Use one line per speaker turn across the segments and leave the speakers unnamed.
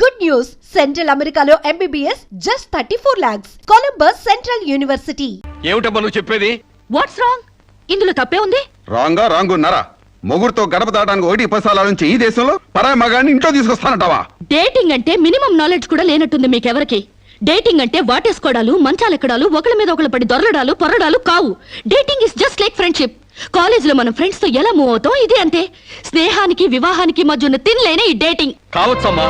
Good news! Central Americalo MBBS just 34 lakhs. Columbus Central University.
ఏమిటమ్మా నువ్వు చెప్పేది?
What's wrong? ఇందులో తప్పే ఉంది?
రాంగ్ ఉన్నారా? మొగుడుతో గడప దాటానికి 1-10 సార్ల నుంచి ఈ దేశంలో పరాయి మగాన్ని ఇంట్లో తీసుకొస్తానంటావా?
డేటింగ్ అంటే మినిమం నాలెడ్జ్ కూడా లేనట్టుంది మీకెవరికి. డేటింగ్ అంటే వాటేసుకోవడాలు, మంచాలెక్కడాలు, ఒకళ్ళ మీద ఒకళ్ళు పడి దొరలడాలు, పొరడాలు కావు. Dating is just like friendship. కాలేజీలో మనం ఫ్రెండ్స్ తో ఎలా మూవ్ అవుతాం ఇది అంతే. స్నేహానికి వివాహానికి మధ్య ఉన్న తినలేనే ఈ డేటింగ్.
కావచ్చమ్మా,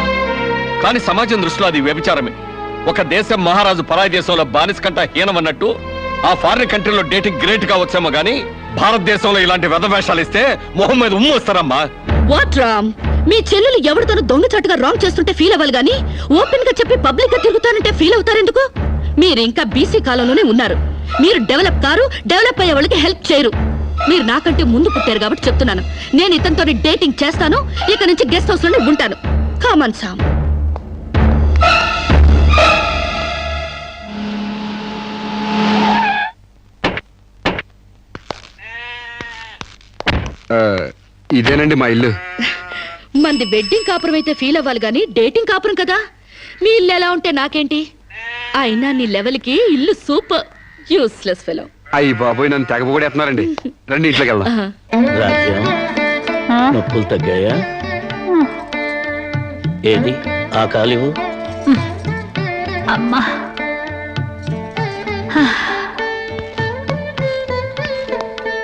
కానీ సమాజం దృష్టిలో అది వ్యభిచారమే. ఒక దేశం మహారాజు పరాయి దేశంలో బానిస కంట హీనమన్నట్టు ఆ ఫారిన్ కంట్రీలో డేటింగ్ గ్రేట్ కావచ్చేమో గానీ భారతదేశంలో ఇలాంటి వెధవేషాలు ఇస్తే మొహం మీద ఉమ్ము వస్తారమ్మా.
వాట్ రామ్? మీ చెల్లెలు ఎవరితోనూ దొంగచాటుగా రాంగ్ చేస్తుంటే ఫీల్ అవ్వాలి గానీ ఓపెన్ గా చెప్పి పబ్లిక్ గా తిరుగుతానంటే ఫీల్ అవుతారెందుకు? మీరు ఇంకా బీసీ కాలంలోనే ఉన్నారు. మీరు డెవలప్ కారు, డెవలప్ అయ్యే వాళ్ళకి హెల్ప్ చేయరు. మీరు నాకంటే ముందు పుట్టారు కాబట్టి చెప్తున్నాను. నేను ఇతనితో డేటింగ్ చేస్తాను. ఇక నుంచి గెస్ట్ హౌస్ లోనే ఉంటాను. Come on Sam.
ఇదేనండి మా ఇల్లు.
మంది వెడ్డింగ్ కాపురం అయితే ఫీల్ అవ్వాలి గానీ డేటింగ్ కాపురం కదా. మీ ఇల్లు ఎలా ఉంటే నాకేంటి? అయినా నీ లెవెల్ కి ఇల్లు సూపర్. Useless fellow.
అయ్యి బాబోయ్, నన్ను తెగబోడేస్తున్నారండి. రండి ఇంట్లోకి వెళ్దాం.
రాజ్యం, నొప్పులు తగ్గాయా? ఏది ఆ కాలివు?
అమ్మా,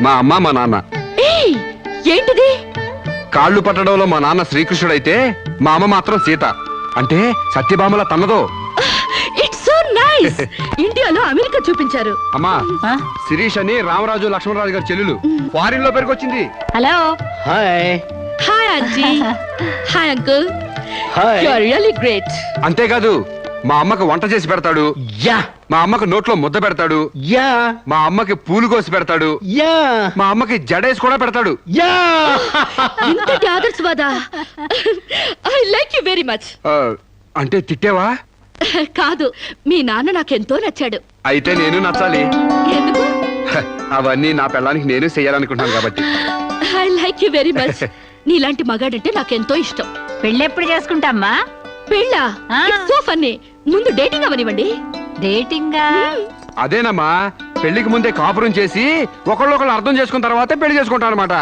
మా అమ్మ మా నాన్న.
ఏంటిది?
కాళ్ళు పట్టడంలో మా నాన్న శ్రీకృష్ణుడైతే మా అమ్మ మాత్రం సీత. అంటే సత్యభామల తన్నదో.
It's so nice. ఇండియాలో అమెరికా చూపించారు.
అమ్మా, శిరీష్ అని రామరాజు లక్ష్మణరాజు గారి చెల్లెలు ఫారిన్ లో పెరిగొచ్చింది.
Hello.
Hi.
Hi aunty. Hi uncle.
Hi.
You are really great.
అంతేకాదు మా అమ్మకు వంట చేసి పెడతాడు.
యా
మా అమ్మకు నోట్లో ముద్ద పెడతాడు.
యా
మా అమ్మకి పూలు కోసి పెడతాడు.
యా
మా అమ్మకి జడేసి కూడా పెడతాడు.
యా
ఇంతటి ఆదర్శవాదా? I like you very much.
అంటే తిట్టేవా?
కాదు, మీ నాన్న నాకెంతో నచ్చాడు.
అయితే నేను నచ్చాలి.
ఎందుకు?
అవన్నీ నా పిల్లానికి నేను చెయ్యాలనుకుంటున్నాను కాబట్టి.
I like you very much. నీలాంటి మగాడంటే నాకెంతో ఇష్టం.
పెళ్ళెప్పుడు చేసుకుంటామ్మా?
పెళ్ళా?
ఆ.
It's so funny. ముందు డేటింగ్ అవనివ్వండి.
డేటింగా?
అదేనమ్మా, పెళ్లికి ముందే కాపురం చేసి ఒకళ్ళొకళ్ళు అర్థం చేసుకున్న తర్వాతే పెళ్లి చేసుకుంటాం అనమాట.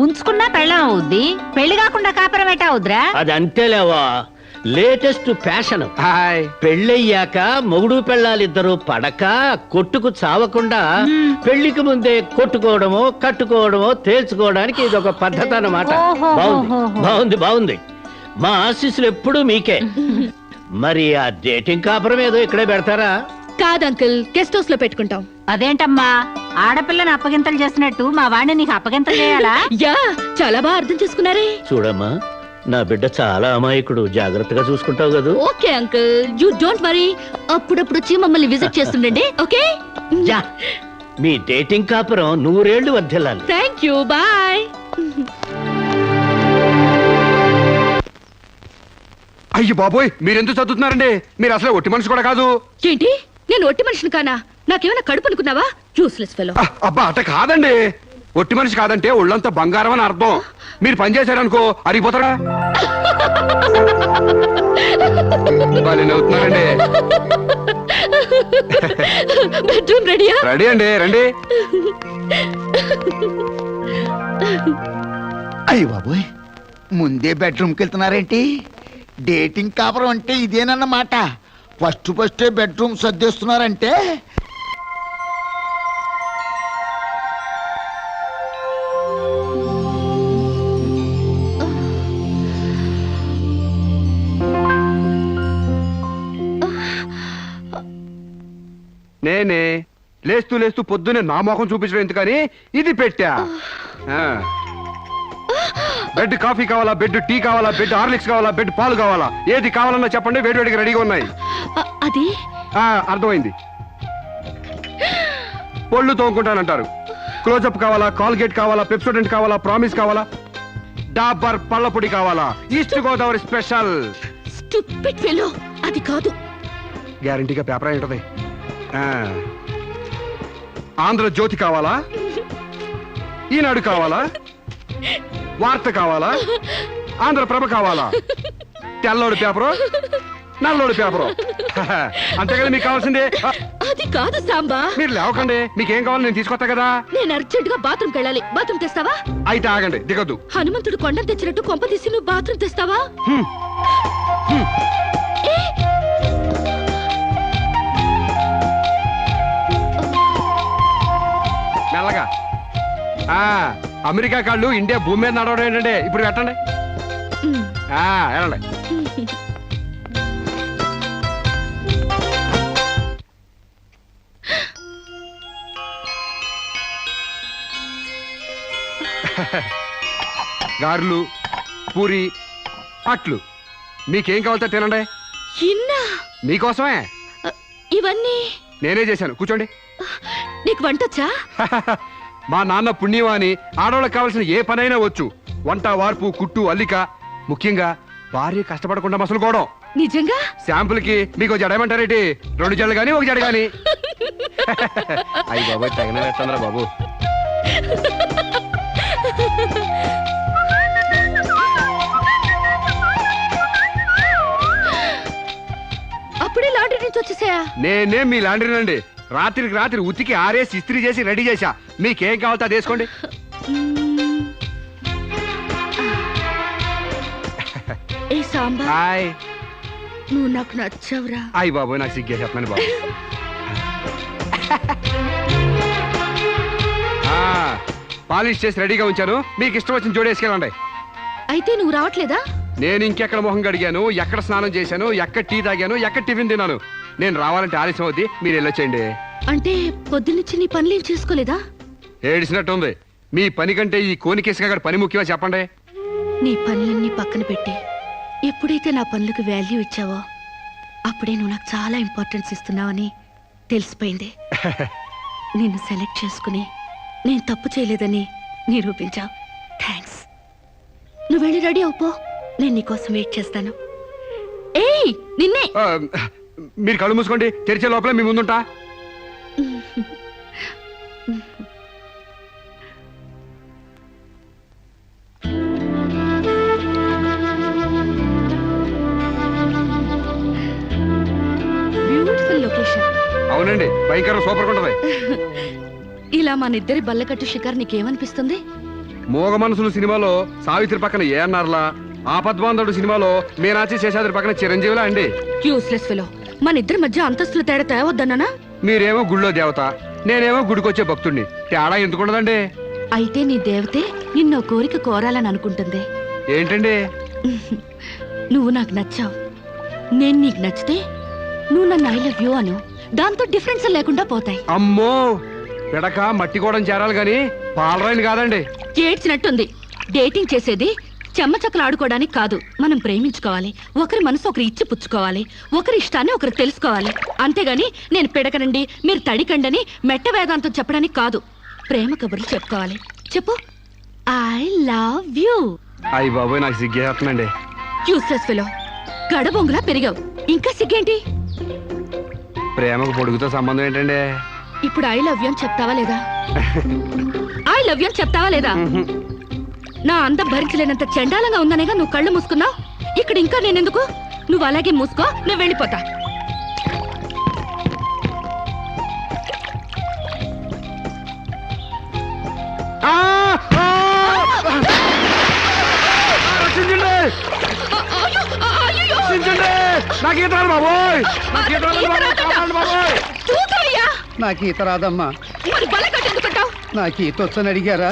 ఉంచుకున్నా పెళ్ళం అవుద్ది, పెళ్లి కాకుండా కాపురం ఎట్టా అవుద్రా?
అది అంతేలేవా, లేటెస్ట్ ఫ్యాషన్.
హాయ్.
పెళ్ళయ్యాక మొగుడు పెళ్ళాలిద్దరూ పడక కొట్టుకు చావకుండా పెళ్లికి ముందే కొట్టుకోవడమో కట్టుకోవడమో తేల్చుకోవడానికి ఇది ఒక పద్ధతి అన్నమాట. బాగుంది బాగుంది. మా ఆశీస్సులు ఎప్పుడూ మీకే. మరి ఆ డేటింగ్ కాపురం ఏదో ఇక్కడే పెడతారా?
కాదు అంకుల్, గెస్ట్ హౌస్ లో పెట్టుకుంటాం.
అదేంటమ్మా, ఆడపిల్లని అప్పగింతలు చేసినట్టు మా వాడిని నీకు అప్పగింతలు చేయాలా?
యా, చాలా బాగా అర్థం చేసుకున్నారే.
చూడమ్మా, నా బిడ్డ చాలా అమాయకుడు, జాగ్రత్తగా చూసుకుంటావు కదా.
Okay uncle, you don't worry. అప్పుడప్పుడు వచ్చి మమ్మల్ని విజిట్ చేస్తుండండి. ఓకే.
యా, మీ డేటింగ్ కాపురం 100 ఏళ్లు వర్ధిల్లాలి.
Thank you, bye.
అయ్యి బాబోయ్, మీరెందుకు చదువుతున్నారండి? మీరు అసలు ఒట్టి మనిషి కూడా కాదు.
ఏంటి, నేను ఒట్టి మనిషిని కానా? నాకేమైనా కడుపు అనుకున్నావా? Useless fellow.
అబ్బా, అట్ట కాదండి. ఒట్టి మనిషి కాదంటే ఒళ్ళంతా బంగారం అని అర్థం. మీరు పని చేశారనుకో అరిగిపోతారా? అవుతున్నారండి.
బెడ్రూమ్ రెడీయా?
రెడీ అండి, రండి.
అయ్య బాబోయ్, ముందే బెడ్రూమ్కి వెళ్తున్నారేంటి? డేటింగ్ కాపురం అంటే ఇదేనన్నమాట. First bedroom సర్దేస్తున్నారంటే.
నేనే లేస్తూ పొద్దునే నా మొఖం చూపించడం ఎందుకని ఇది పెట్టా. బెడ్ కాఫీ కావాలా, బెడ్ టీ కావాలా, బెడ్ హార్లిక్స్ కావాలా, బెడ్ పాలు కావాలా, ఏది కావాలన్నా చెప్పండి, వేడివేడిగా రెడీగా ఉన్నాయి.
అది
అర్థమైంది. పళ్ళు తోముకుంటానంటారు. క్లోజప్ కావాలా, కాల్గేట్ కావాలా, పెప్సోడెంట్ కావాలా, ప్రామిస్ కావాలా, డాబర్ పళ్ళ పొడి కావాలా, east Godavari special.
Stupid fellow, అది కాదు.
గ్యారంటీగా పేపర్ అయి ఉంటది. ఆంధ్రజ్యోతి కావాలా, ఈనాడు కావాలా, వార్త కావాలా, ఆంధ్రప్రభ కావాలా?
తెల్లోడు పేపరు నల్లోడు పేపరు అంతేగాని మీకు కావాల్సిందే
అది కాదు సాంబా.
మీరు లేవకండి, మీకేం కావాలి నేను తీసుకొస్తా కదా.
నేను అర్జెంట్ గా బాత్రూమ్కి వెళ్ళాలి. బాత్రూమ్ తెస్తావా?
అయితే ఆగండి, దిగొద్దు.
హనుమంతుడు కొండను తెచ్చినట్టు కొంప తీసి నువ్వు బాత్రూమ్ తెస్తావా? ఏ!
మెల్లగా. అమెరికా కాళ్ళు ఇండియా భూమి మీద నడవడం ఏంటంటే ఇప్పుడు పెట్టండి. వెళ్ళండి. గారెలు, పూరి, అట్లు మీకేం కావాలో తినండి.
ఇన్నా?
మీకోసమే.
ఇవన్నీ
నేనే చేశాను, కూర్చోండి.
నీకు వంటొచ్చా?
మా నాన్న పుణ్యవాణి ఆడవాళ్ళకి కావాల్సిన ఏ పనైనా వచ్చు. వంట, వార్పు, కుట్టు, అల్లిక, ముఖ్యంగా భార్య కష్టపడకుండా మసులుకోవడం.
నిజంగా?
శాంపుల్ కి మీకు జడేమంటారేటి? 2 జడలు గాని 1 జడ గాని. అయ్యి బాబు తగిన పెట్టండిరా బాబు.
అప్పుడే లాండ్రీ నుంచి వచ్చేసాయా?
నేనే మీ లాండ్రీనండి. రాత్రికి రాత్రి ఉతికి ఆరేసి ఇస్త్రీ చేసి రెడీ చేశా. మీకేం కావాలో అది వేసుకోండి.
ఏ సాంబా,
హాయ్.
నువ్వు నాకు నచ్చావురా.
అయ్యి బాబు నాకు సిగ్గే చెప్పండి బాబు. పాలిష్ చేసి రెడీగా ఉంచాను, మీకు ఇష్టం వచ్చిన జోడి వేసుకెళ్ళండి.
అయితే నువ్వు రావట్లేదా?
నేను ఇంకెక్కడ మొహం కడిగాను, ఎక్కడ స్నానం చేశాను, ఎక్కడ టీ తాగాను, ఎక్కడ టిఫిన్ తిన్నాను. నేను రావాలంటే ఆలస్యం అవుద్ది, మీరు వెళ్ళొచ్చేయండి.
అంటే పొద్దున్నుంచి నీ పనులేం చేసుకోలేదా?
ఏడిసినట్టుంది. మీ పని కంటే ఈ కోనికేసుగా పని ముఖ్యమా చెప్పండి.
నీ పనులన్నీ పక్కన పెట్టి ఎప్పుడైతే నా పనులకు వాల్యూ ఇచ్చావో అప్పుడే నువ్వు నాకు చాలా ఇంపార్టెన్స్ ఇస్తున్నావని తెలిసిపోయింది. నిన్ను సెలెక్ట్ చేసుకుని నేను తప్పు చేయలేదని నిరూపించావు. థ్యాంక్స్. నువ్వు వెళ్ళి రెడీ అవుపో, నేను నీకోసం వెయిట్ చేస్తాను. ఏయ్ నిన్నే.
మీరు కళ్ళు మూసుకోండి, తెరిచే లోపల మీ ముందుంటా.
Beautiful location.
అవునండి, భయంకర సూపర్ ఉంటది.
ఇలా మన ఇద్దరి బల్లకట్టు షికార్ నీకేమనిపిస్తుంది?
మోగ మనసులు సినిమాలో సావిత్రి పక్కన ఏఎన్ఆర్లా, ఆపద్బాంధవుడు సినిమాలో మీనాచి శేషాద్రి పక్కన చిరంజీవిలా అండి.
Useless fellow. మన ఇద్దరి మధ్య అంతస్తులు తేడా తేవద్దన్నానా?
మీరేమో గుళ్ళో దేవత, నేనేమో గుడికొచ్చే భక్తుడిని. తేడా ఎందుకుండదండి?
అయితే నీ దేవతే నిన్నో కోరిక కోరాలని అనుకుంటుంది.
ఏంటండి?
నువ్వు నాకు నచ్చావు, నేను నీకు నచ్చితే నువ్వు నన్ను ఐ లవ్ యూ అను. దాంతో డిఫరెన్స్ లేకుండా పోతాయి.
అమ్మో, పిడక మట్టి కూడా చేరాలి గాని పాలరాయిని కాదండి.
ఏడ్చినట్టుంది. డేటింగ్ చేసేది చెమ్మచక్కలు ఆడుకోవడానికి కాదు, మనం ప్రేమించుకోవాలి. ఒకరి మనసు ఒకరు ఇచ్చి పుచ్చుకోవాలి, ఒకరి ఇష్టాన్ని ఒకరు తెలుసుకోవాలి. అంతేగాని నేను పిడకనండి మీరు తడికండని మెట్ట వేదాంతం చెప్పడానికి కాదు. ప్రేమ కబుర్లు చెప్పుకోవాలి. చెప్పు, ఐ లవ్ యూ.
అయ్యి బాబోయ్, నాకు సిగ్గేస్తుందండి.
Useless fellow. గడబొంగులా పెరిగావు, ఇంకా సిగ్గేంటి?
ప్రేమకు పొడుగుతో సంబంధం ఏంటండి?
ఇప్పుడు ఐ లవ్ యూ అని చెప్తావా లేదా? ఐ లవ్ యూ అని చెప్తావా లేదా? నా అందం భరించలేనంత చండాలంగా ఉందనేగా నువ్వు కళ్ళు మూసుకున్నావు. ఇక్కడ ఇంకా నేనెందుకు? నువ్వు అలాగే మూసుకో, నేను వెళ్ళిపోతా.
నాకు ఈత రాదమ్మా. నాకు ఈత వచ్చని అడిగారా?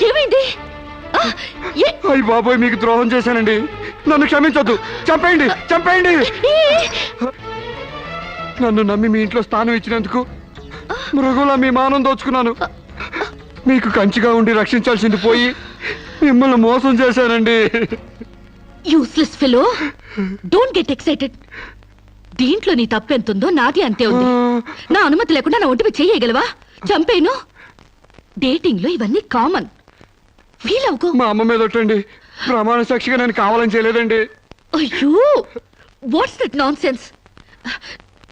ఏమైంది?
అయ్య బాబోయ్, మీకు ద్రోహం చేశానండి. నన్ను క్షమించొద్దు. చంపేయండి, చంపేయండి. నన్ను నమ్మి మీ ఇంట్లో స్థానం ఇచ్చినందుకు మృగులా మీ మానం దోచుకున్నాను. మీకు కంచిగా ఉండి రక్షించాల్సింది పోయి మిమ్మల్ని మోసం చేశానండి.
Useless fellow, don't get excited. దీంట్లో నీ తప్పెంతుందో నాది అంతే ఉంది. నా అనుమతి లేకుండా నా ఒంటిపై చేయగలవా? చంపేను. డేటింగ్ లో ఇవన్నీ కామన్. ఫీల్ అవుకో.
మా అమ్మ మీద ఒట్టండి. ప్రమాణ సాక్షిగా నేను కావాలని చేయలేదండి.
అయ్యో, వాట్స్ దట్ నాన్ సెన్స్?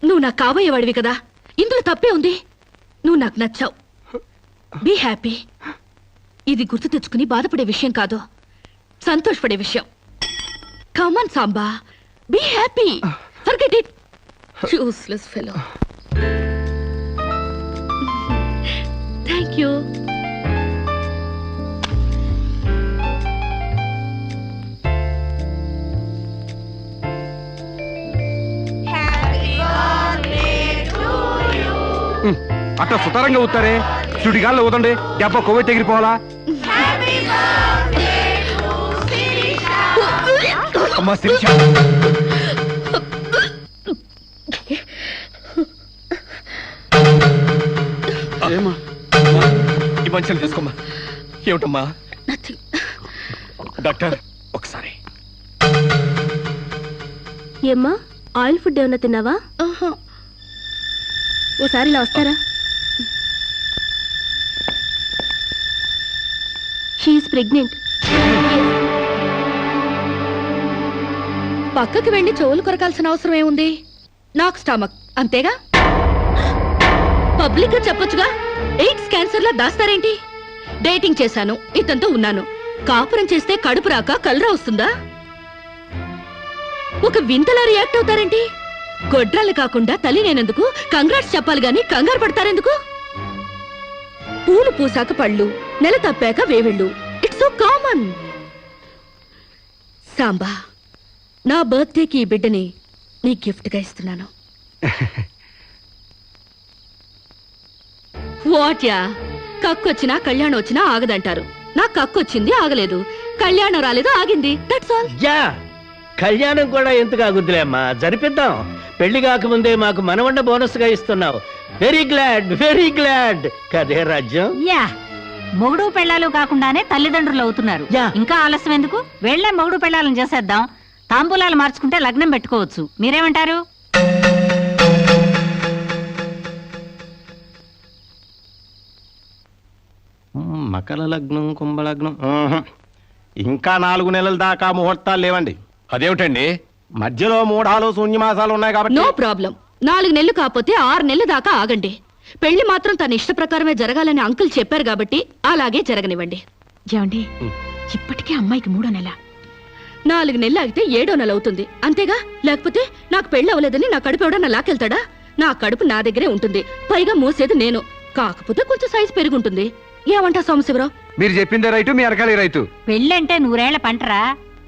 నువ్వు నాకు కాబోయేవాడివి కదా, ఇందులో తప్పే ఉంది. నువ్వు నాకు నచ్చావు. Be happy. ఇది గుర్తు తెచ్చుకుని బాధపడే విషయం కాదు, సంతోషపడే విషయం. Come on Samba, be happy. Forget it. Useless fellow. Thank you.
అట్లా సుతారంగా ఊతారే, సుడిగాల్లో ఊదండి. దెబ్బ కొవ్వె తెగిరిపోవాలా? అమ్మా శిరీష,
ఏమా ఈ మంచిని తీసుకోమ్మా. ఏమిటమ్మా? డాక్టర్ ఒకసారి.
ఏమ్మా, ఆయిల్ ఫుడ్ ఏమన్నా తిన్నావా? ఓసారి ఇలా వస్తారా? She's pregnant. పక్కకి వెళ్ళి చెవులు కొరకాల్సిన అవసరం ఏముంది? నాకు స్టమక్, అంతేగా. పబ్లిక్ గా చెప్పొచ్చుగా. ఎయిడ్స్ క్యాన్సర్ లా దాస్తారేంటి? డేటింగ్ చేశాను, ఇతనితో ఉన్నాను. కాపురం చేస్తే కడుపు రాక కలరా వస్తుందా? ఒక వింతలా రియాక్ట్ అవుతారేంటి? గొడ్రాలు కాకుండా తల్లి నేనందుకు కంగ్రాట్స్ చెప్పాలి గాని కంగారు పడతారెందుకు? పూలు పూసాక పళ్ళు, నెల తప్పాక వేవిళ్ళు. It's so common. సాంబా, నా బర్త్డేకి ఈ బిడ్డని నీ గిఫ్ట్ గా ఇస్తున్నాను. వాట్యా, కక్కొచ్చినా కళ్యాణం వచ్చినా ఆగదంటారు. నాకు కక్కొచ్చింది, ఆగలేదు. కళ్యాణం రాలేదు, ఆగింది. That's all.
యా, కళ్యాణం కూడా ఎందుకు ఆగుద్దులే అమ్మా, జరిపిద్దాం. పెళ్లి కాకముందే మాకు మనవండ బోనస్ గా ఇస్తున్నావు. Very glad, very glad. కదే రాజ్యం.
యా, మొగుడు పెళ్ళాలు కాకుండానే తల్లిదండ్రులు అవుతున్నారు.
యా.
ఇంకా ఆలస్యం ఎందుకు? వెళ్లే మొగుడు పెళ్ళాలను చేసేద్దాం. తాంబూలాలు మార్చుకుంటే లగ్నం పెట్టుకోవచ్చు. మీరేమంటారు?
మకర లగ్నం, కుంభలగ్నం. ఇంకా 4 నెలల దాకా ముహూర్తాలు లేవండి.
అదేమిటండి?
మధ్యలో 3 శూన్యమాసాలు ఉన్నాయి కాబట్టి.
No problem. 4 నెలలు కాకపోతే 6 నెలల దాకా ఆగండి. పెళ్లి మాత్రం తన ఇష్ట ప్రకారమే జరగాలని అంకుల్ చెప్పారు కాబట్టి అలాగే జరగనివ్వండి. ఏమండి, ఇప్పటికే అమ్మాయికి 3వ నెల. 4 నెలలు ఆగితే 7వ నెల అవుతుంది, అంతేగా? లేకపోతే నాకు పెళ్లి అవ్వలేదని నా కడుపు ఎవడన్నా లాకెళ్తాడా? నా కడుపు నా దగ్గరే ఉంటుంది, పైగా మోసేది నేను. కాకపోతే కొంచెం సైజు పెరుగుంటుంది. ఏమంటా సోమశివరావు?
మీరు చెప్పిందే రైతు, మీ అరకాలి రైతు.
పెళ్ళంటే 100 ఏళ్ల పంటరా.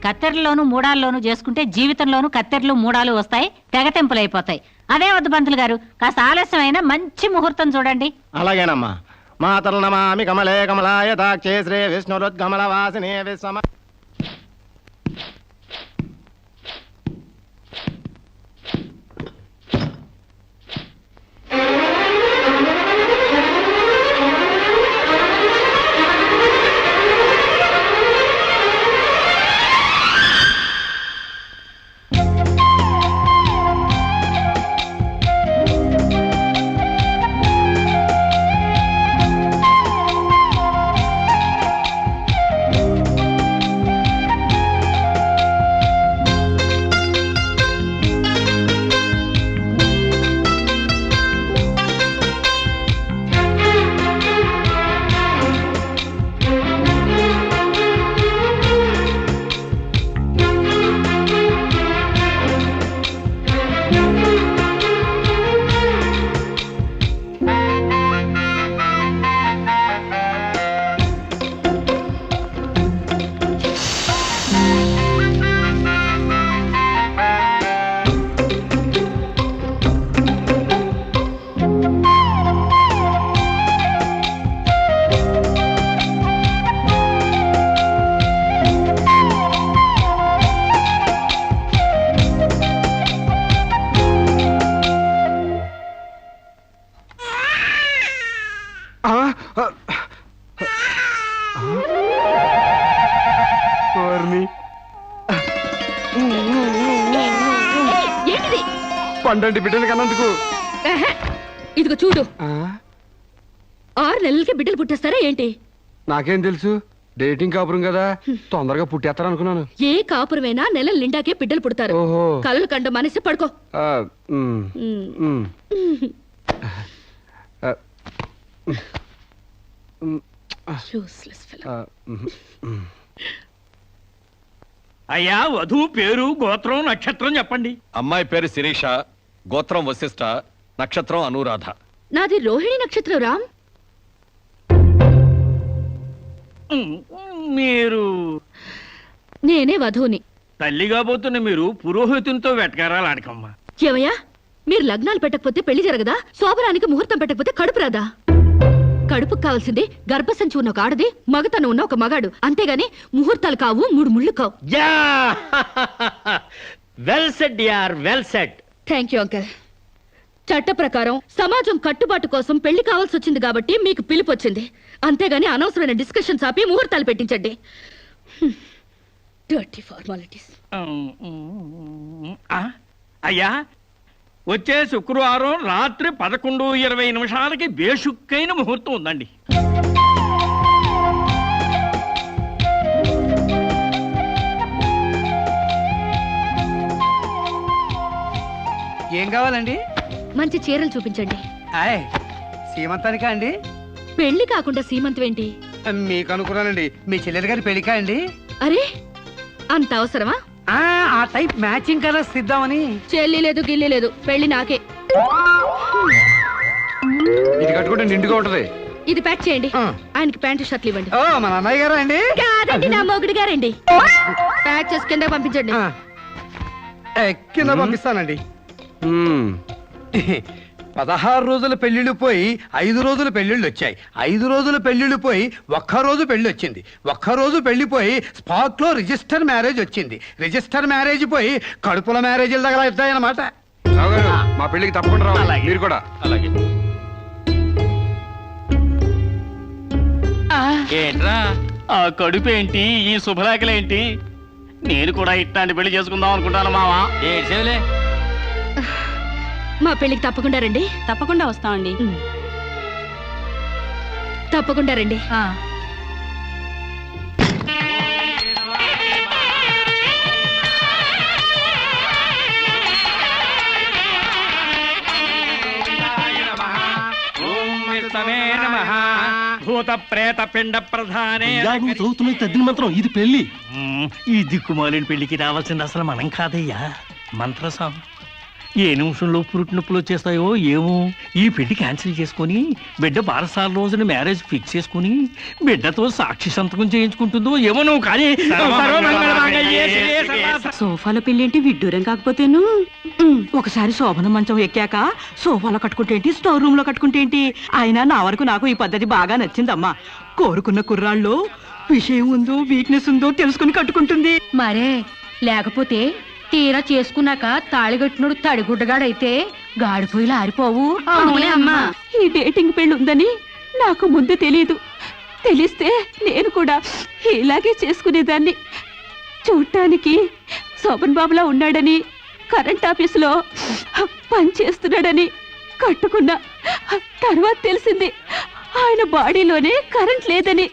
కత్తెరలోను మూడాల్లోనూ చేసుకుంటే జీవితంలోనూ కత్తెరలు మూడాలు వస్తాయి, తెగతెంపులైపోతాయి. అదే వద్దు పంతులు గారు, కాస్త ఆలస్యమైన మంచి ముహూర్తం చూడండి.
అలాగేనమ్మా. మాతలు నమామి కమలే కమలాయ తాక్షే శ్రీ విష్ణురుద్గమల వాసిని విశ్వమ.
ఏంటిది?
పండంటి బిడ్డలు కన్నందుకు
ఎహె, ఇదిగో చూడు 6 నెలలకి బిడ్డలు పుట్టేస్తారా ఏంటి?
నాకేం తెలుసు, డేటింగ్ కాపురం కదా, తొందరగా పుట్టేస్తారు అనుకున్నాను.
ఏ కాపురమైనా నెలల నిండాకే బిడ్డలు పుడతారు.
ఓహో.
కలలు కండ మనసి పడుకో.
ఆ, ఉమ్, ఉమ్. ఆ,
Useless fellow.
ఆ, ఉమ్.
అయ్యా వధువు పేరు గోత్రం నక్షత్రం చెప్పండి.
అమ్మాయి పేరు శిరీష, గోత్రం వశిష్ఠ, నక్షత్రం అనురాధ.
నాది రోహిణి నక్షత్రం రామ్.
మీరు
నేనే వధువుని.
తల్లిగా పోతున్న మీరు పురోహితునితో వెటకారాలు ఆడకమ్మా.
ఏమయ్యా, మీరు లగ్నాలు పెట్టకపోతే పెళ్లి జరగదా? శోభనానికి ముహూర్తం పెట్టకపోతే కడుపు రాదా? కడుపుకు కావాల్సింది గర్భసంచి ఉన్న ఒక ఆడది, మగతను ఉన్న ఒక మగాడు. అంతేగాని ముహూర్తాలు కావు, 3 ముళ్ళు కావు.
వెల్ సెడ్ యార్, well said.
Thank you uncle. చట్ట ప్రకారం సమాజం కట్టుబాటు కోసం పెళ్లి కావాల్సి వచ్చింది కాబట్టి మీకు పిలుపు వచ్చింది. అంతేగాని అనవసరమైన డిస్కషన్స్ ఆపి ముహూర్తాలు పెట్టించండి. Dirty formalities.
అయ్యా వచ్చే శుక్రవారం రాత్రి 11:20 బేషుక్కైన ముహూర్తం ఉందండి.
ఏం కావాలండి?
మంచి చీరలు చూపించండి.
ఆయ్, సీమంతానికా అండి?
పెళ్లి కాకుండా సీమంతం ఏంటి?
మీకు అనుకున్నానండి, మీ చెల్లెలు గారి పెళ్లికా అండి?
అరే, అంత అవసరమా?
ఆ టైప్ మ్యాచింగ్ కలర్స్ ఇద్దామని.
చెల్లి లేదు, గిల్లి లేదు, పెళ్లి నాకే.
ఇది కట్టుకుంటే నిండుగా ఉంటది.
ఇది ప్యాక్ చేయండి. ఆయనకి ప్యాంటు షర్ట్లు ఇవ్వండి.
ఓ, మన అన్నయ్య గారా అండి?
కాదండి, నా మొగుడు గారండి. ప్యాక్ చేసి కింద పంపించండి.
కింద పంపిస్తానండి.
ఉమ్.
16 రోజుల పెళ్లిళ్ళు పోయి 5 రోజుల పెళ్లిళ్ళు వచ్చాయి. 5 రోజుల పెళ్లిళ్ళు పోయి ఒక్కరోజు పెళ్లి వచ్చింది. ఒక్కరోజు పెళ్లిపోయి స్పాట్ లో రిజిస్టర్ మ్యారేజ్ వచ్చింది. రిజిస్టర్ మ్యారేజ్ పోయి కడుపుల మ్యారేజీల దగ్గర అవుతాయన్నమాట.
రావు గారు, మా పెళ్లికి తప్పకుండా రావాలి.
అలాగే.
మీరు కూడా.
అలాగే.
ఏంట్రా ఆ కడుపేంటి, ఈ శుభలేఖలేంటి? నేను కూడా ఇట్లాంటి పెళ్లి చేసుకుందాం అనుకుంటాను మావా. ఏడ్చేవులే.
మా పెళ్లికి తప్పకుండా రండి.
తప్పకుండా వస్తామండి.
తప్పకుండా రండి.
భూత ప్రేత పిండ ప్రధానే.
చదువుతున్న తద్దిన మంత్రం ఇది పెళ్లి.
ఈ దిక్కుమాలిన పెళ్లికి రావాల్సింది అసలు మనం కాదయ్యా, మంత్రసాం. ఏ నిమిషంలో పురుటి నొప్పులు వచ్చేస్తాయో ఏమో. ఈ పెళ్లి క్యాన్సిల్ చేసుకుని బిడ్డ బారసాల రోజున మ్యారేజ్ ఫిక్స్ చేసుకుని బిడ్డతో సాక్షి సంతకం చేయించుకుంటుందో ఏమో. నువ్వు కానీ
సోఫాలో పెళ్ళేంటి విడ్డూరం కాకపోతేను. ఒకసారి శోభన మంచం ఎక్కాక సోఫాలో కట్టుకుంటే ఏంటి, స్టోర్ రూమ్ లో కట్టుకుంటే ఏంటి. అయినా నా వరకు నాకు ఈ పద్ధతి బాగా నచ్చిందమ్మా. కోరుకున్న కుర్రాళ్ళు విషయం ఉందో వీక్నెస్ ఉందో తెలుసుకుని కట్టుకుంటుంది.
మరే లేకపోతే తీరా చేసుకున్నాక తాళిగట్టినోడు తడిగుడ్డగాడైతే గాడిపోయిలా ఆరిపోవు.
అమ్మా, ఈ డేటింగ్ పెళ్లి ఉందని నాకు ముందు తెలియదు. తెలిస్తే నేను కూడా ఇలాగే చేసుకునేదాన్ని. చూడటానికి శోభన్ బాబులా ఉన్నాడని, కరెంట్ ఆఫీసులో పనిచేస్తున్నాడని కట్టుకున్నా. తర్వాత తెలిసింది ఆయన బాడీలోనే కరెంట్ లేదని.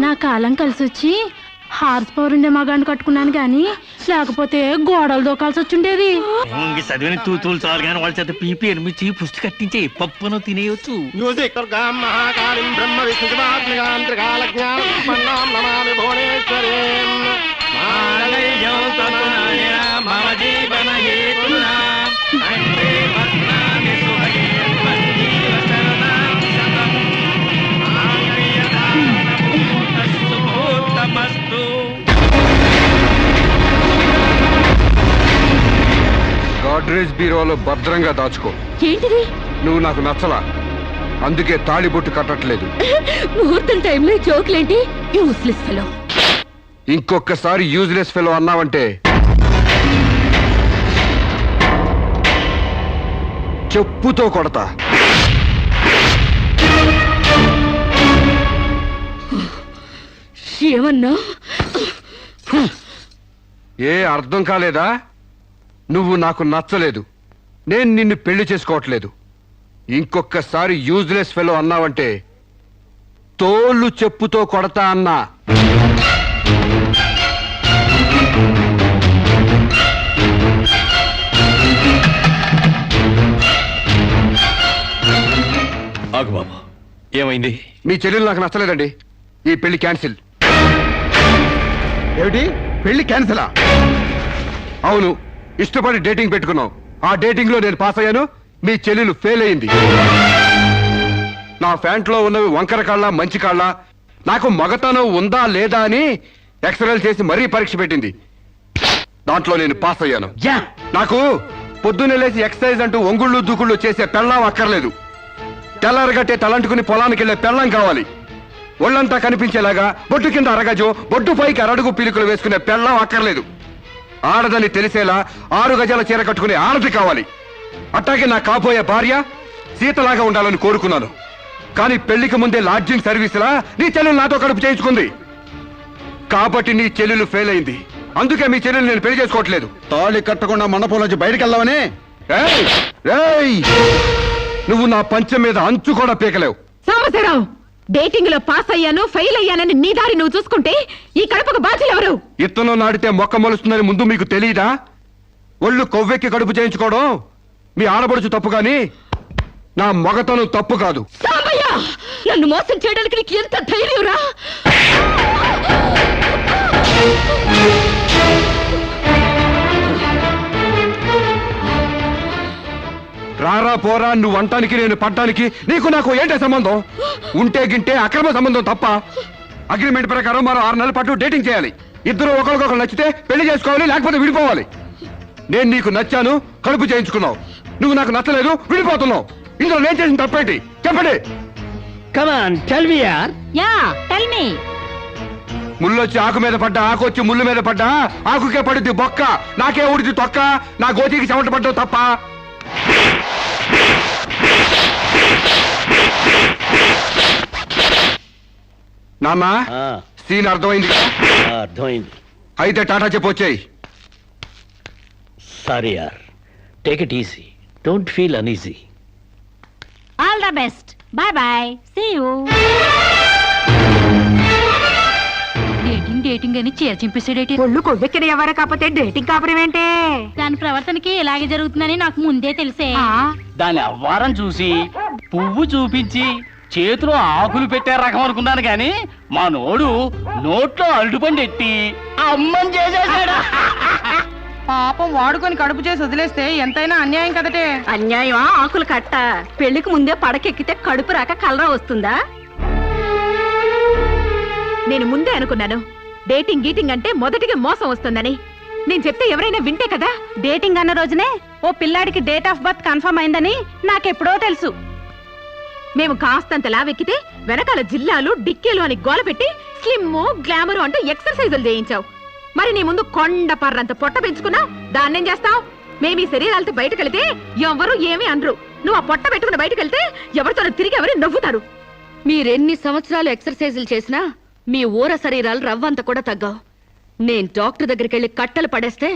నా కాలం కలిసి వచ్చి హార్స్ పవర్ ఉండే మగాన్ని కట్టుకున్నాను గాని లేకపోతే గోడలు దూకాల్సి వచ్చిండేది.
చదివిన తూతులు చాలు కానీ వాళ్ళ చేత పీపీ అనిపించి పుష్టి కట్టించే పప్పును తినేయొచ్చు.
మహాకాళిం బ్రహ్మ
గోడ్రేజ్ బీరోలో భద్రంగా దాచుకో.
ఏంటిది?
నువ్వు నాకు నచ్చలా, అందుకే తాళిబొట్టు కట్టట్లేదు.
ముహూర్తం టైంలో జోకులేంటి? Useless fellow.
ఇంకొకసారి యూజ్లెస్ ఫెలో అన్నావంటే చెప్పుతో కొడతా.
ఏమన్నా?
ఏ అర్థం కాలేదా? నువ్వు నాకు నచ్చలేదు, నేను నిన్ను పెళ్లి చేసుకోవట్లేదు. ఇంకొకసారి యూజ్లెస్ ఫెలో అన్నావంటే తోళ్ళు చెప్పుతో కొడతా అన్నా.
ఆగు బాబు, ఏమైంది?
మీ చెల్లెలు నాకు నచ్చలేదండి, ఈ పెళ్లి క్యాన్సిల్.
ఏమిటి పెళ్లి క్యాన్సిలా?
అవును, ఇష్టపడి డేటింగ్ పెట్టుకున్నాం. ఆ డేటింగ్ లో నేను పాస్ అయ్యాను, మీ చెల్లెలు ఫెయిల్ అయింది. నా ప్యాంట్ లో ఉన్నవి వంకర కాళ్ళ మంచి కాళ్ళ, నాకు మగతనం ఉందా లేదా అని ఎక్స్రేలు చేసి మరీ పరీక్ష పెట్టింది. దాంట్లో నేను పాస్ అయ్యాను. నాకు పొద్దున్నే లేచి ఎక్సర్సైజ్ అంటూ ఒంగుళ్ళు దూకుళ్ళు చేసే పెళ్ళాం అక్కర్లేదు. తెల్లారగట్టే తలంటుకుని పొలానికి వెళ్లే పెళ్ళం కావాలి. ఒళ్ళంతా కనిపించేలాగా బొట్టు కింద అరగజో, బొట్టు పైకి అరడుగు పీలికలు వేసుకునే పెళ్ళం అక్కర్లేదు. ఆడదని తెలిసేలా 6 గజాల చీర కట్టుకునే ఆడది కావాలి. అట్టాగే నా కాబోయే భార్య సీతలాగా ఉండాలని కోరుకున్నాను. కానీ పెళ్లికి ముందే లాడ్జింగ్ సర్వీసులా నీ చెల్లెలు నాతో కడుపు చేయించుకుంది. కాబట్టి నీ చెల్లెలు ఫెయిల్ అయింది, అందుకే మీ చెల్లెలు నేను పెళ్లి చేసుకోవట్లేదు.
తాళి కట్టకుండా మండపం నుంచి బయటకు వెళ్దామని.
ఏయ్! ఏయ్! నువ్వు నా పంచె మీద అంచు కూడా పీకలేవు.
సాంబశివరావు, డేటింగ్ లో పాస్ అయ్యాను ఫెయిల్ అయ్యానని నీ దారి నువ్వు చూసుకుంటే ఈ కడపకు బాధ్యులు ఎవరు?
ఇత్తనం నాటితే మొక్క మొలుస్తుందని ముందు మీకు తెలియదా? ఒళ్ళు కొవ్వెక్కి కడుపు చేయించుకోవడం మీ ఆడపడుచు తప్పు గాని నా మగతనం తప్పు కాదు.
సాంబయ్య, నన్ను మోసం చేయడానికి నీకు ఎంత ధైర్యం రా?
రారా పోరా, నువ్వు అంటానికి నేను పడ్డానికి నీకు నాకు ఏంటే సంబంధం? ఉంటే గింటే అక్రమ సంబంధం తప్ప. అగ్రిమెంట్ ప్రకారం మరో 6 నెలల పాటు డేటింగ్ చేయాలి. ఇద్దరు ఒకరికొకరు నచ్చితే పెళ్లి చేసుకోవాలి, లేకపోతే విడిపోవాలి. నేను నీకు నచ్చాను, కడుపు చేయించుకున్నావు. నువ్వు నాకు నచ్చలేదు, విడిపోతున్నావు. ఇందులో నేను చేసిన తప్పేంటి చెప్పండి.
కమాన్ టెల్ మీ యార్.
Yeah, tell me.
ముళ్ళొచ్చి ఆకు మీద పడ్డా, ఆకు వచ్చి ముళ్ళు మీద పడ్డా, ఆకుకే పడుద్ది బొక్క, నాకే ఊడిది తొక్క. నా గోతికి చెమట పడ్డావు తప్ప. నాన్న, సీన్ అర్థమైంది కదా?
అర్థమైంది.
అయితే టాటా చెప్పొచ్చాయి.
సారీ యార్, take it easy, don't feel uneasy.
All the best, bye bye, see you. Dating అని చీర చింపేసాడేటి.
ఒళ్ళు కొవ్వెక్కిన ఎవరు కాకపోతే డేటింగ్ కాపురం ఏంటే?
దాని ప్రవర్తనకి ఇలాగే జరుగుతుందని నాకు ముందే తెలిసే.
దాని అవ్వారం చూసి పువ్వు చూపించి చేతిలో ఆకులు పెట్టే రకం అనుకున్నాను గాని మా నోడు నోట్లో అరటిపండు ఎట్టి అమ్మని చేసేసాడు.
పాపం వాడుకొని కడుపు చేసి వదిలేస్తే ఎంతైనా అన్యాయం కదటే.
అన్యాయమా? ఆకులు కట్ట. పెళ్లికి ముందే పడకెక్కితే కడుపు రాక కలరా వస్తుందా?
నేను ముందే అనుకున్నాను డేటింగ్ గీటింగ్ అంటే మొదటిగా మోసం వస్తుందని. నేను చెప్తే ఎవరైనా వింటే కదా. డేటింగ్ అన్న రోజునే ఓ పిల్లాడికి డేట్ ఆఫ్ బర్త్ కన్ఫర్మ్ అయిందని నాకెప్పుడో తెలుసు. మేము కాస్తంత లావెక్కితే వెనకాల జిల్లాలు డిక్కీలు అని గోల పెట్టి స్లిమ్ గ్లామర్ అంటూ ఎక్సర్సైజులు చేయించావు. మరి నీ ముందు కొండ పర్రంత పొట్ట పెంచుకున్నావు, దాన్నేం చేస్తావు? మేము ఈ శరీరాలతో బయటకెళ్తే ఎవరు ఏమీ అనరు. నువ్వు ఆ పొట్ట పెట్టుకుని బయటకెళ్తే ఎవరితో తిరిగి ఎవరు నవ్వుతారు.
మీరెన్ని సంవత్సరాలు ఎక్సర్సైజులు చేసినా మీ ఊర శరీరాలు రవ్వంత కూడా తగ్గవు. నేను డాక్టర్ దగ్గరికి వెళ్ళి కట్టలు పడేస్తే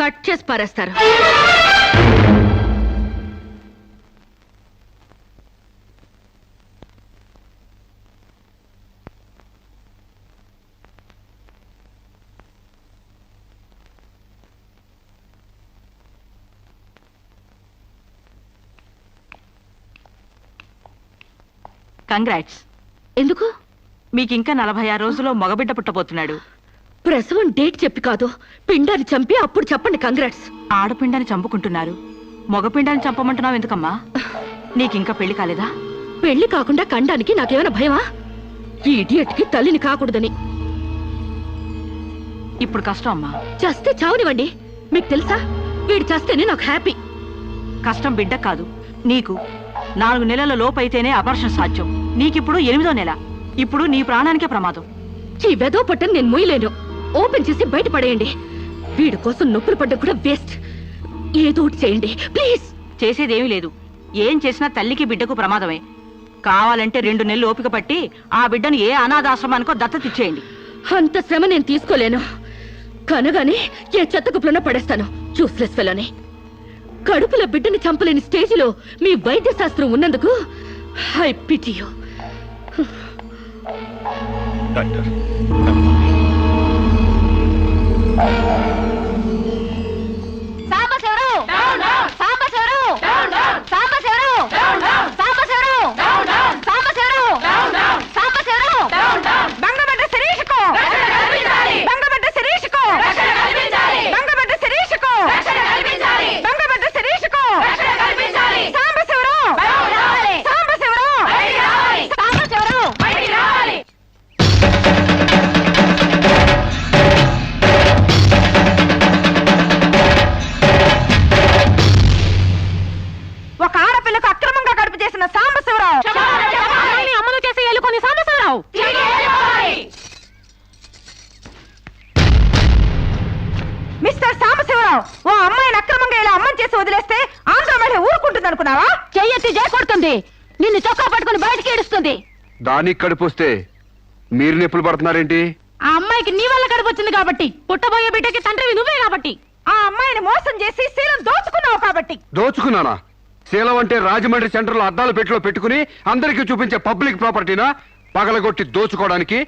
కట్ చేసి పారేస్తారు.
కంగ్రాట్స్.
ఎందుకు?
మీకింకా 46 రోజుల్లో మగబిడ్డ పుట్టబోతున్నాడు.
ప్రసవం డేట్ చెప్పి కాదు, పిండాన్ని చంపి అప్పుడు చెప్పండి కంగ్రాట్స్.
ఆడపిండాన్ని చంపుకుంటున్నారు, మగపిండాన్ని చంపమంటున్నావు ఎందుకమ్మా? నీకింకా పెళ్లి కాలేదా?
పెళ్లి కాకుండా కండానికి నాకేమైనా భయమా? ఈ ఇడియట్కి తల్లిని కాకూడదని.
ఇప్పుడు కష్టం అమ్మా.
చస్తే చావనివ్వండి. మీకు తెలుసా, వీడు చస్తేనే నాకు హ్యాపీ.
కష్టం బిడ్డ కాదు నీకు 4 నెలల లోపైతేనే అపర్షన్ సాధ్యం. నీకిప్పుడు 8వ నెల. ఇప్పుడు నీ ప్రాణానికే ప్రమాదం.
ఈ వెదో పట్టని నేను మొయ్యలేను. ఓపెన్ చేసి బయట పడేయండి. వీడి కోసం నొప్పులు పడ్డం కూడా వేస్ట్. ఏదో ఒకటి చేయండి ప్లీజ్.
చేసేదేమీ లేదు. ఏం చేసినా తల్లికి బిడ్డకు ప్రమాదమే. కావాలంటే 2 నెలలు ఓపిక పట్టి ఆ బిడ్డను ఏ అనాథాశ్రమానికో దత్తతిచ్చేయండి.
అంత శ్రమ నేను తీసుకోలేను. కనగానే ఏ చెత్త కుప్పలోనే పడేస్తాను. చూస్లెస్ ఫెలోని. కడుపులో బిడ్డని చంపలేని స్టేజిలో మీ వైద్య శాస్త్రం ఉన్నందుకు ఐ పిటి యు.
డాక్టర్
ఒక ఆడపిల్లకు అక్రమంగా కడుపు చేసిన సాంబశివరావు అమలు చేసి ఎలుకొని సాంబశివరావు. మిస్టర్ సాంబశివరావు, ఓ అమ్మాయిని అక్రమంగా ఇలా అమ్మని చేసి వదిలేస్తే ఆంధ్ర మహిళ ఊరుకుంటుంది అనుకున్నావా?
చెయ్యెత్తి కొడుతుంది. నిన్ను చొక్కా పట్టుకుని బయటికి ఏడుస్తుంది.
దానికి కడుపొస్తే మీరు నొప్పులు పడుతున్నారేంటి?
ఆ అమ్మాయికి నీ వల్ల కడుపు వచ్చింది కాబట్టి, పుట్టబోయే బిడ్డకి తండ్రివి నువ్వే కాబట్టి.
ఆ అమ్మాయిని మోసం చేసి శీలం దోచుకున్నావు కాబట్టి.
దోచుకున్నానా? శీలం అంటే రాజమండ్రి సెంటర్ లో అద్దాల పెట్టిలో పెట్టుకుని అందరికీ చూపించే పబ్లిక్ ప్రాపర్టీనా పగలగొట్టి దోచుకోవడానికి?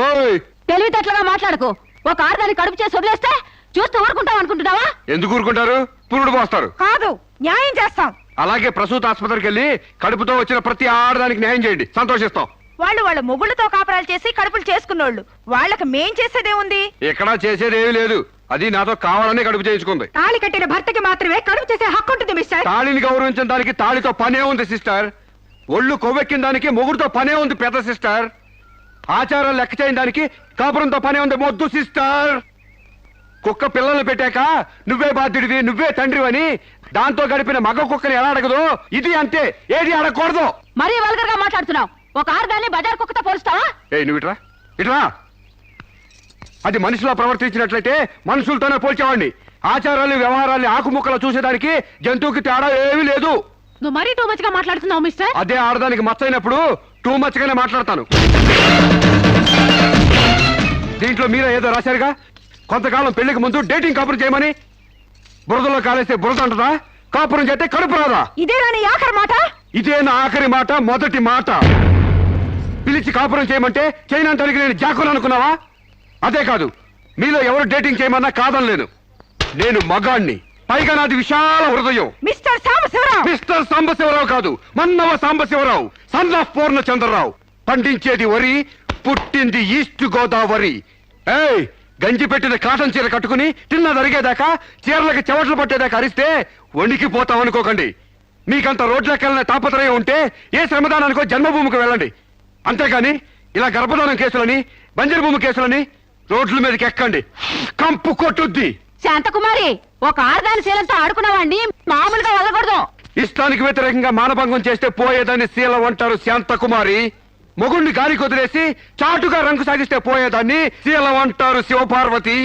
ఓయ్,
తెలివితేటలుగా మాట్లాడకు. ఒక ఆడదాన్ని కడుపు చేసి వదిలేస్తే చూస్తూ ఊరుకుంటావు అనుకుంటున్నావా?
ఎందుకు ఊరుకుంటారు? పురుడు పోస్తారు.
కాదు, న్యాయం చేస్తాం.
అలాగే ప్రసూత ఆసుపత్రికి వెళ్ళి కడుపుతో వచ్చిన ప్రతి ఆడదానికి న్యాయం చేయండి, సంతోషిస్తాం.
వాళ్ళు వాళ్ళ మొగుళ్ళతో కాపరాలు చేసి కడుపులు చేసుకున్నోళ్ళు. వాళ్ళకి మేం చేసేదే ఉంది?
ఎక్కడా చేసేదేమీ లేదు. అది నాతో కావాలని కడుపు చేయించుకుంది.
తాళి కట్టిన భర్తకి మాత్రమే కడుపు చేసే హక్కు ఉంటుంది మిస్టర్.
తాళిని గౌరవించిన దానికి తాళితో పనే ఉంది సిస్టర్. ఒళ్ళు కొవ్వెక్కిన దానికి మొగుడుతో పనే ఉంది పెద్ద సిస్టర్. ఆచారాలు లెక్క చేయని దానికి కాపురంతో పనే ఉంది మొద్దు సిస్టర్. కుక్క పిల్లలు పెట్టాక నువ్వే బాధ్యుడివి, నువ్వే తండ్రివని దాంతో గడిపిన మగ కుక్కని ఎలా అడగదు, ఇది అంతే. ఏది అడగకూడదు.
మరీ వల్గర్ గా మాట్లాడుతున్నావు. ఒక ఆడదాన్ని బజార్ కుక్కతో పోలుస్తావా?
నువ్వు ఇట్రా ఇట్రా. అది మనిషిలో ప్రవర్తించినట్లయితే మనుషులతోనే పోల్చేవాడిని. ఆచారాలు వ్యవహారాలు ఆకుముక్కలు చూసేదానికి జంతువుకి తేడా ఏమీ లేదు.
నువ్వు మరీ టూ మచ్ గా మాట్లాడుతున్నావు మిస్టర్.
అదే ఆడదానికి మచ్చ అయినప్పుడు టూ మచ్ గానే మాట్లాడతాను. దీంట్లో మీరే ఏదో రాశారుగా, కొంతకాలం పెళ్లికి ముందు డేటింగ్ కాపురం చేయమని. బురదలో కాలేస్తే బురద అంటదా? కాపురం చేస్తే కడుపు రాదా?
ఇదేనా నీ ఆఖరి మాట?
ఇదే నా ఆఖరి మాట, మొదటి మాట. పిలిచి కాపురం చేయమంటే చేయనంతరికి నేను జాకులు అనుకున్నావా? అదే కాదు, మీలో ఎవరు డేటింగ్ చేయమన్నా కాదనలేను. నేను మగాణ్ణి, పైగా నాది విశాల హృదయం.
మిస్టర్ సాంబశివరావు.
మిస్టర్ సాంబశివరావు కాదు, మన్నవ సాంబశివరావు, సన్ ఆఫ్ పూర్ణచంద్రరావు. పండించేది వరి, పుట్టింది ఈస్ట్ గోదావరి. ఏయ్, గంజి పెట్టిన కాటన్ చీర కట్టుకుని తిన్నది అరిగేదాకా, చీరలకు చెవట్లు పట్టేదాకా అరిస్తే వణికిపోతాం అనుకోకండి. మీకంత రోడ్లెక్కాలనే తాపత్రయం ఉంటే ఏ శ్రమదానానికో జన్మభూమికి వెళ్ళండి. అంతేగాని ఇలా గర్భధానం కేసులని, బంజరు భూమి కేసులని రోడ్ల మీదకి ఎక్కండి, కంపు కొట్టుద్ది.
శాంతకుమారి, ఒక ఆడదాని శీలంతో ఆడుకున్నావాడిని మామూలుగా వదలకూడదు.
ఇష్టానికి వ్యతిరేకంగా మానభంగం చేస్తే పోయేదాన్ని శీలం అంటారు శాంతకుమారి. మొగుణ్ణి గాలికి వదిలేసి చాటుగా రంగు సాగిస్తే పోయేదాన్ని శీలం అంటారు శివపార్వతి.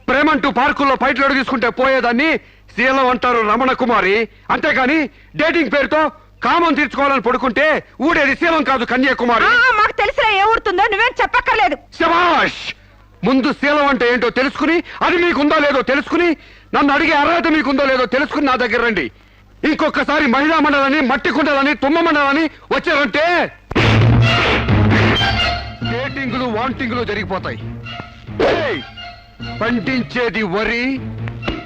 ప్రేమంటూ పార్కుల్లో ఫైట్లు అడుగు తీసుకుంటే పోయేదాన్ని శీలం అంటారు రమణ కుమారి. అంతేగాని డేటింగ్ పేరుతో కామం తీర్చుకోవాలని పడుకుంటే ఊడేది శీలం కాదు కన్యాకుమారి.
మాకు తెలిసినా ఏ ఊరుతుందో నువ్వేం చెప్పక్కర్లేదు.
శభాష్! ముందు శీలం అంటే ఏంటో తెలుసుకుని, అది మీకుందో లేదో తెలుసుకుని, నన్ను అడిగే అర్హత మీకుందో లేదో తెలుసుకుని నా దగ్గర రండి. ఇంకొకసారి మహిళా మండలని, మట్టి కుండలని, తుమ్మ మండలని వచ్చారంటే డేటింగులు వాంటింగులు జరిగిపోతాయి. ఏయ్! పండించేది వరి,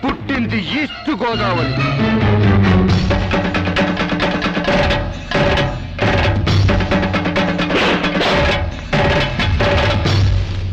పుట్టింది ఈస్ట్ గోదావరి.